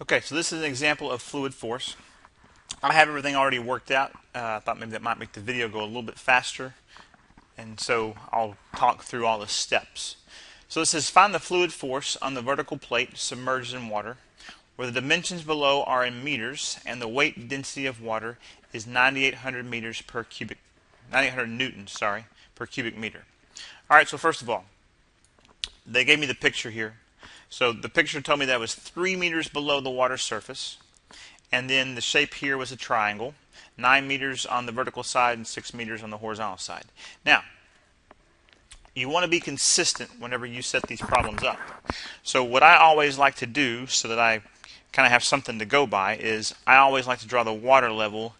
Okay, so this is an example of fluid force. I have everything already worked out. I thought maybe that might make the video go a little bit faster, and so I'll talk through all the steps. So it says find the fluid force on the vertical plate submerged in water, where the dimensions below are in meters and the weight density of water is 9,800 meters per cubic, 9,800 newtons, per cubic meter. All right, so first of all, they gave me the picture here. So the picture told me that was 3 meters below the water surface. And then the shape here was a triangle, 9 meters on the vertical side and 6 meters on the horizontal side. Now, you want to be consistent whenever you set these problems up. So what I always like to do, so that I kind of have something to go by, is I always like to draw the water level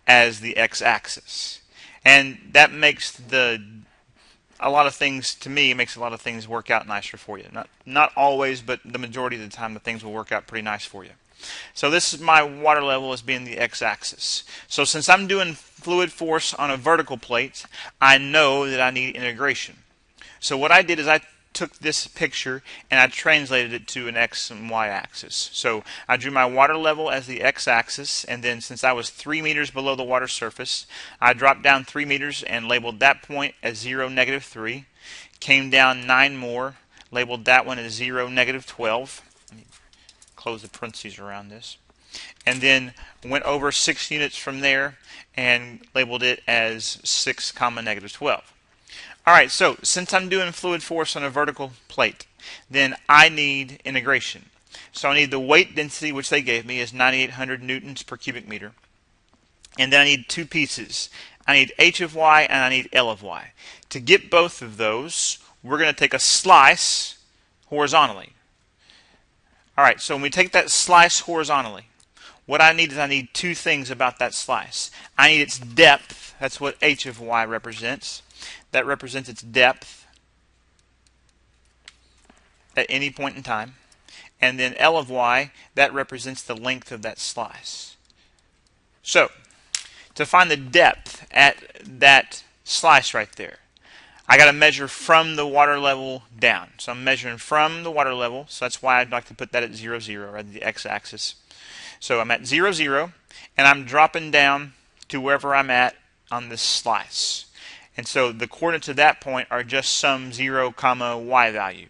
as the x-axis. And that makes a lot of things, to me, it makes a lot of things work out nicer for you. Not always, but the majority of the time the things will work out pretty nice for you. So this is my water level as being the x-axis. So since I'm doing fluid force on a vertical plate, I know that I need integration. So what I did is I took this picture and I translated it to an x and y axis. So I drew my water level as the x-axis, and then since I was 3 meters below the water surface, I dropped down 3 meters and labeled that point as 0, -3. Came down 9 more, labeled that one as 0, -12. Close the parentheses around this, and then went over 6 units from there and labeled it as 6, -12. Alright, so since I'm doing fluid force on a vertical plate, then I need integration. So I need the weight density, which they gave me is 9,800 newtons per cubic meter, and then I need two pieces. I need h of y and I need L of y. To get both of those, we're going to take a slice horizontally. Alright, so when we take that slice horizontally, what I need is I need two things about that slice. I need its depth. That's what h of y represents. That represents its depth at any point in time. And then L of y, that represents the length of that slice. So, to find the depth at that slice right there, I got to measure from the water level down. So I'm measuring from the water level. So that's why I'd like to put that at 0, 0, or the x-axis. So I'm at 0, 0, and I'm dropping down to wherever I'm at on this slice. And so the coordinates of that point are just some 0, y value.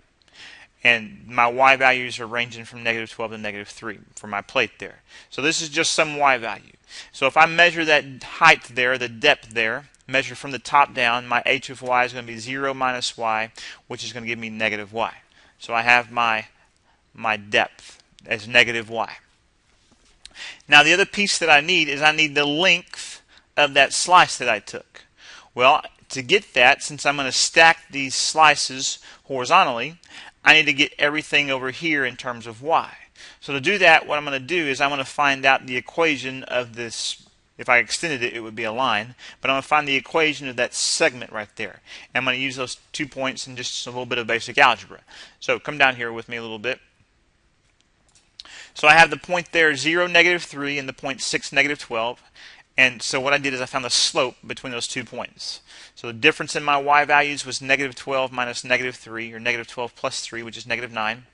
And my y values are ranging from -12 to -3 for my plate there. So this is just some y value. So if I measure that height there, the depth there, measure from the top down, my h of y is going to be 0 minus y, which is going to give me -y. So I have my depth as -y. Now the other piece that I need is I need the length of that slice that I took. Well, to get that, since I'm going to stack these slices horizontally, I need to get everything over here in terms of y. So to do that, what I'm going to do is I'm going to find out the equation of this. If I extended it, it would be a line. But I'm going to find the equation of that segment right there. And I'm going to use those 2 points in just a little bit of basic algebra. So come down here with me a little bit. So I have the point there 0, -3, and the point 6, -12. And so what I did is I found the slope between those 2 points. So the difference in my y values was -12 minus -3, or -12 plus 3, which is -9.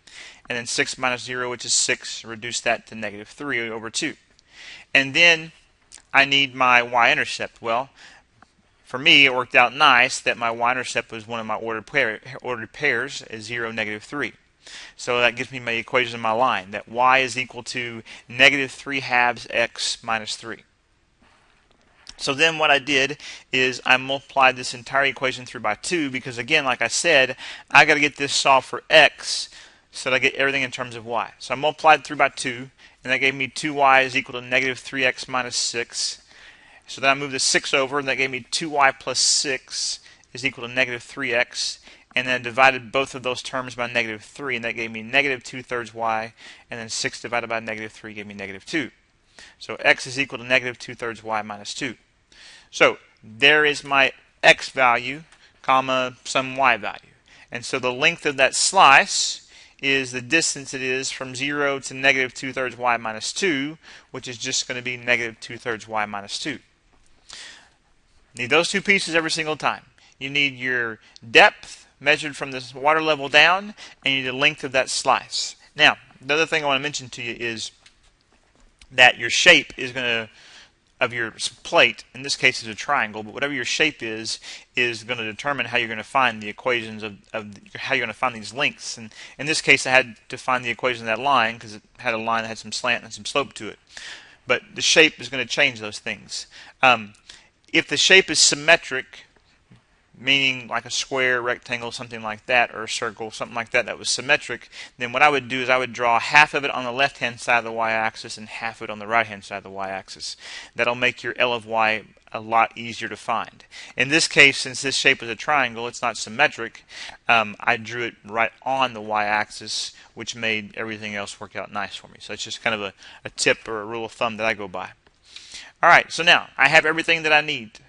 And then 6 minus 0, which is 6. Reduce that to -3 over 2. And then I need my y-intercept. Well, for me, it worked out nice that my y-intercept was one of my ordered pairs as 0, -3. So that gives me my equation of my line, that y is equal to -3/2 x minus 3. So then what I did is I multiplied this entire equation through by 2, because again, like I said, I got to get this solved for x so that I get everything in terms of y. So I multiplied through by 2, and that gave me 2y is equal to -3x minus 6. So then I moved the 6 over, and that gave me 2y plus 6 is equal to -3x. And then I divided both of those terms by -3, and that gave me -2/3 y. And then 6 divided by -3 gave me -2. So x is equal to -2/3 y minus 2. So there is my x value, comma, some y value. And so the length of that slice is the distance it is from 0 to -2/3 y minus 2, which is just going to be -2/3 y minus 2. Need those two pieces every single time. You need your depth measured from this water level down, and you need the length of that slice. Now, the other thing I want to mention to you is that your shape is going to, of your plate, in this case is a triangle, but whatever your shape is going to determine how you're going to find the equations of how you're going to find these lengths. And in this case I had to find the equation of that line because it had a line that had some slant and some slope to it. But the shape is going to change those things. If the shape is symmetric, meaning like a square, rectangle, something like that, or a circle, something like that that was symmetric, then what I would do is I would draw half of it on the left-hand side of the y-axis and half of it on the right-hand side of the y-axis. That'll make your L of y a lot easier to find. In this case, since this shape is a triangle, it's not symmetric, I drew it right on the y-axis, which made everything else work out nice for me. So it's just kind of a tip or a rule of thumb that I go by. Alright, so now I have everything that I need.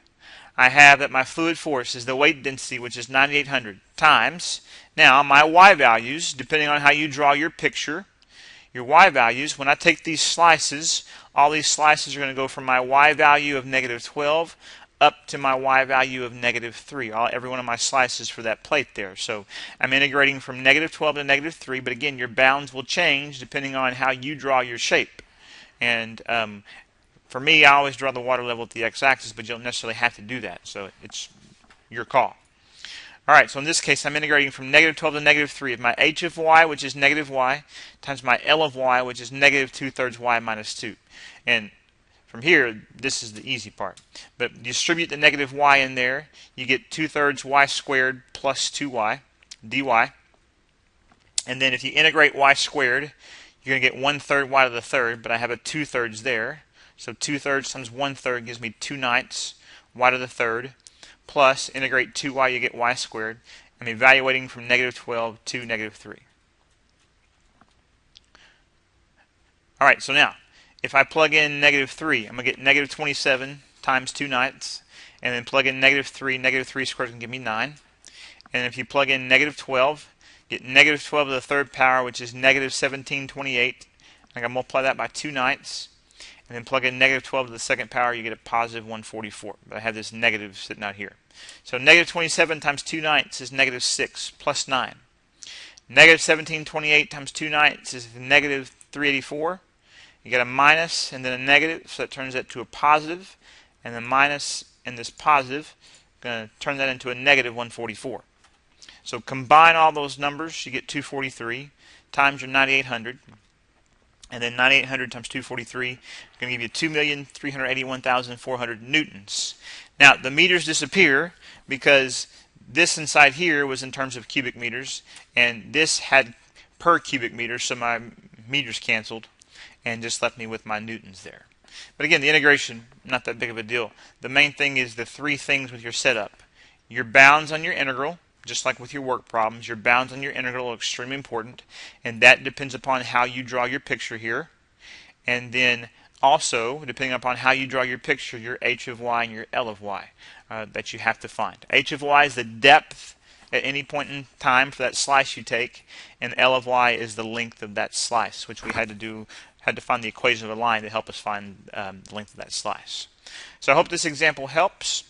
I have that my fluid force is the weight density, which is 9,800, times, now my y values, depending on how you draw your picture, your y values, when I take these slices, all these slices are going to go from my y value of negative 12 up to my y value of negative 3, every one of my slices for that plate there. So I'm integrating from negative 12 to negative 3, but again, your bounds will change depending on how you draw your shape. And for me, I always draw the water level at the x-axis, but you don't necessarily have to do that, so it's your call. Alright, so in this case, I'm integrating from negative 12 to negative 3 of my h of y, which is negative y, times my L of y, which is negative 2/3 y minus 2. And from here, this is the easy part. But distribute the negative y in there, you get 2/3 y squared plus 2y, dy. And then if you integrate y squared, you're going to get 1/3 y to the third, but I have a 2/3 there. So 2/3 times 1/3 gives me 2/9 y to the third, plus integrate 2y, you get y squared. I'm evaluating from negative 12 to negative 3. Alright, so now, if I plug in negative 3, I'm going to get negative 27 times 2/9, and then plug in negative 3 squared can give me 9. And if you plug in negative 12, get negative 12 to the third power, which is negative 1728. I'm going to multiply that by 2/9. And then plug in negative 12 to the second power, you get a positive 144. But I have this negative sitting out here. So negative 27 times 2/9 is negative 6 plus 9. Negative 1728 times 2/9 is negative 384. You get a minus and then a negative, so that turns that to a positive. And the minus and this positive, going to turn that into a negative 144. So combine all those numbers, you get 243 times your 9,800. And then 9,800 times 243 is going to give you 2,381,400 newtons. Now, the meters disappear because this inside here was in terms of cubic meters, and this had per cubic meter, so my meters canceled and just left me with my newtons there. But again, the integration, not that big of a deal. The main thing is the three things with your setup. Your bounds on your integral, just like with your work problems, your bounds on your integral are extremely important, and that depends upon how you draw your picture here. And then also, depending upon how you draw your picture, your h of y and your L of y that you have to find. H of y is the depth at any point in time for that slice you take, and L of y is the length of that slice, which we had to find the equation of a line to help us find the length of that slice. So I hope this example helps.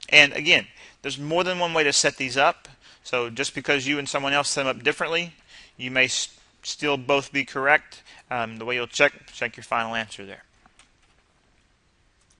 And again, there's more than one way to set these up, so just because you and someone else set them up differently, you may still both be correct. The way you'll check your final answer there.